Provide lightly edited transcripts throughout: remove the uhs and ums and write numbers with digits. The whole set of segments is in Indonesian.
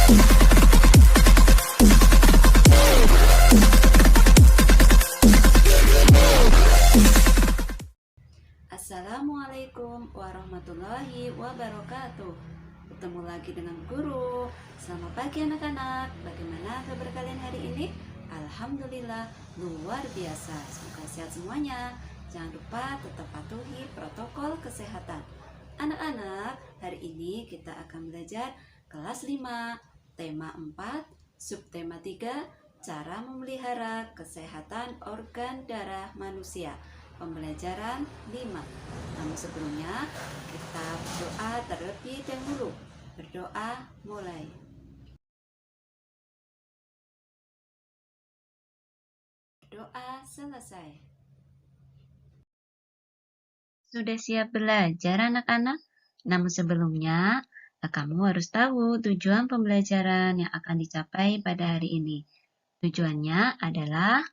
Assalamualaikum warahmatullahi wabarakatuh. Bertemu lagi dengan guru. Selamat pagi anak-anak. Bagaimana kabar kalian hari ini? Alhamdulillah luar biasa. Semoga sehat semuanya. Jangan lupa tetap patuhi protokol kesehatan. Anak-anak, hari ini kita akan belajar kelas 5, tema 4, subtema 3, cara memelihara kesehatan organ darah manusia. Pembelajaran 5. Namun sebelumnya kita berdoa terlebih dahulu. Berdoa mulai. Berdoa selesai. Sudah siap belajar anak-anak? Namun sebelumnya kamu harus tahu tujuan pembelajaran yang akan dicapai pada hari ini. Tujuannya adalah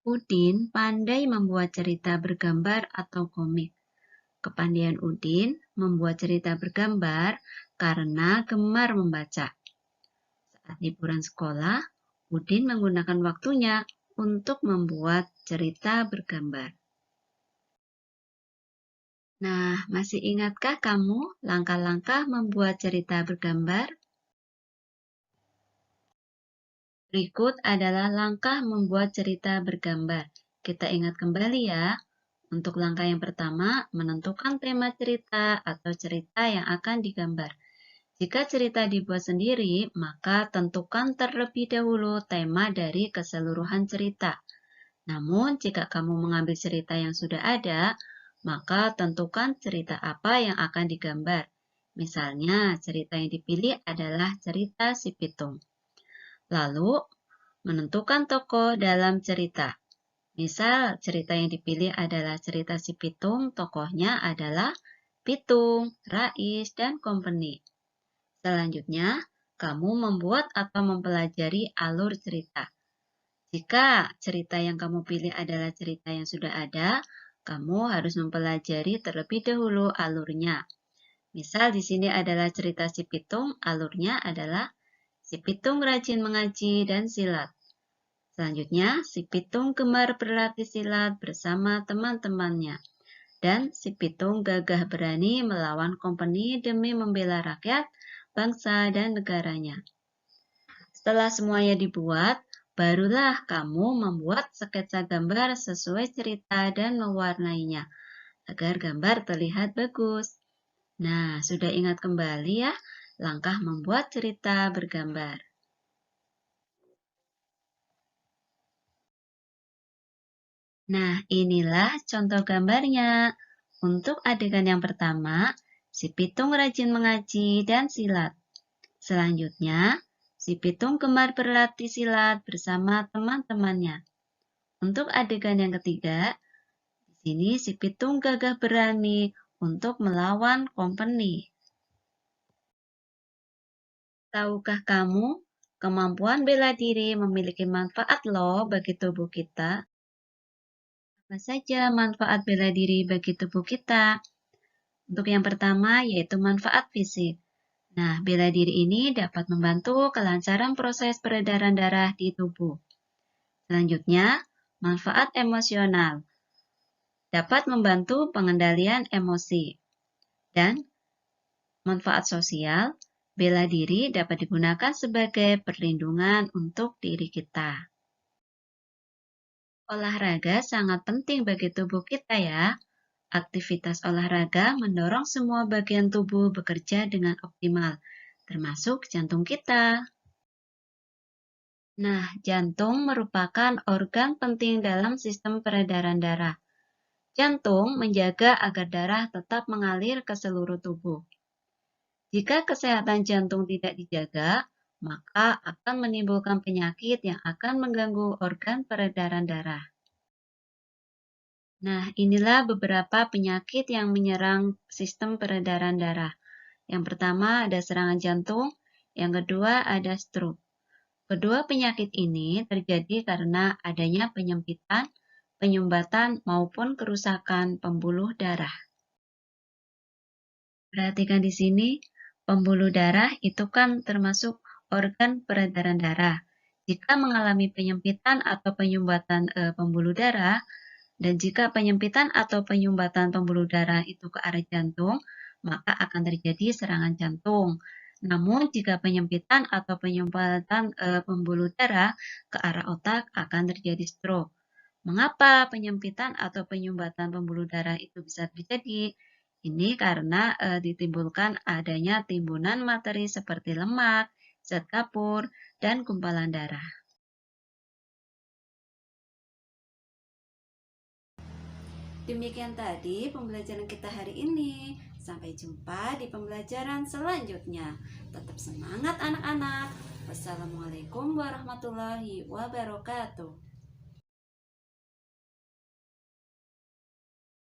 Udin pandai membuat cerita bergambar atau komik. Kepandaian Udin membuat cerita bergambar karena gemar membaca. Saat liburan sekolah, Udin menggunakan waktunya untuk membuat cerita bergambar. Nah, masih ingatkah kamu langkah-langkah membuat cerita bergambar? Berikut adalah langkah membuat cerita bergambar. Kita ingat kembali ya. Untuk langkah yang pertama, menentukan tema cerita atau cerita yang akan digambar. Jika cerita dibuat sendiri, maka tentukan terlebih dahulu tema dari keseluruhan cerita. Namun, jika kamu mengambil cerita yang sudah ada, maka tentukan cerita apa yang akan digambar. Misalnya, cerita yang dipilih adalah cerita si Pitung. Lalu, menentukan tokoh dalam cerita. Misal, cerita yang dipilih adalah cerita si Pitung, tokohnya adalah Pitung, Rais, dan company. Selanjutnya, kamu membuat atau mempelajari alur cerita. Jika cerita yang kamu pilih adalah cerita yang sudah ada, kamu harus mempelajari terlebih dahulu alurnya. Misal di sini adalah cerita si Pitung, alurnya adalah si Pitung rajin mengaji dan silat. Selanjutnya, si Pitung gemar berlatih silat bersama teman-temannya. Dan si Pitung gagah berani melawan company demi membela rakyat, bangsa, dan negaranya. Setelah semuanya dibuat, barulah kamu membuat sketsa gambar sesuai cerita dan mewarnainya, agar gambar terlihat bagus. Nah, sudah ingat kembali ya, langkah membuat cerita bergambar. Nah, inilah contoh gambarnya. Untuk adegan yang pertama, si Pitung rajin mengaji dan silat. Selanjutnya, si Pitung gemar berlatih silat bersama teman-temannya. Untuk adegan yang ketiga, di sini si Pitung gagah berani untuk melawan company. Tahukah kamu, kemampuan bela diri memiliki manfaat loh bagi tubuh kita? Apa saja manfaat bela diri bagi tubuh kita? Untuk yang pertama, yaitu manfaat fisik. Nah, bela diri ini dapat membantu kelancaran proses peredaran darah di tubuh. Selanjutnya, manfaat emosional. Dapat membantu pengendalian emosi. Dan manfaat sosial, bela diri dapat digunakan sebagai perlindungan untuk diri kita. Olahraga sangat penting bagi tubuh kita ya. Aktivitas olahraga mendorong semua bagian tubuh bekerja dengan optimal, termasuk jantung kita. Nah, jantung merupakan organ penting dalam sistem peredaran darah. Jantung menjaga agar darah tetap mengalir ke seluruh tubuh. Jika kesehatan jantung tidak dijaga, maka akan menimbulkan penyakit yang akan mengganggu organ peredaran darah. Nah, inilah beberapa penyakit yang menyerang sistem peredaran darah. Yang pertama ada serangan jantung, yang kedua ada stroke. Kedua penyakit ini terjadi karena adanya penyempitan penyumbatan, maupun kerusakan pembuluh darah. Perhatikan di sini, pembuluh darah itu kan termasuk organ peredaran darah. Jika mengalami penyempitan atau penyumbatan pembuluh darah, dan jika penyempitan atau penyumbatan pembuluh darah itu ke arah jantung, maka akan terjadi serangan jantung. Namun, jika penyempitan atau penyumbatan pembuluh darah ke arah otak, akan terjadi stroke. Mengapa penyempitan atau penyumbatan pembuluh darah itu bisa terjadi? Ini karena ditimbulkan adanya timbunan materi seperti lemak, zat kapur, dan gumpalan darah. Demikian tadi pembelajaran kita hari ini. Sampai jumpa di pembelajaran selanjutnya. Tetap semangat anak-anak. Wassalamualaikum warahmatullahi wabarakatuh.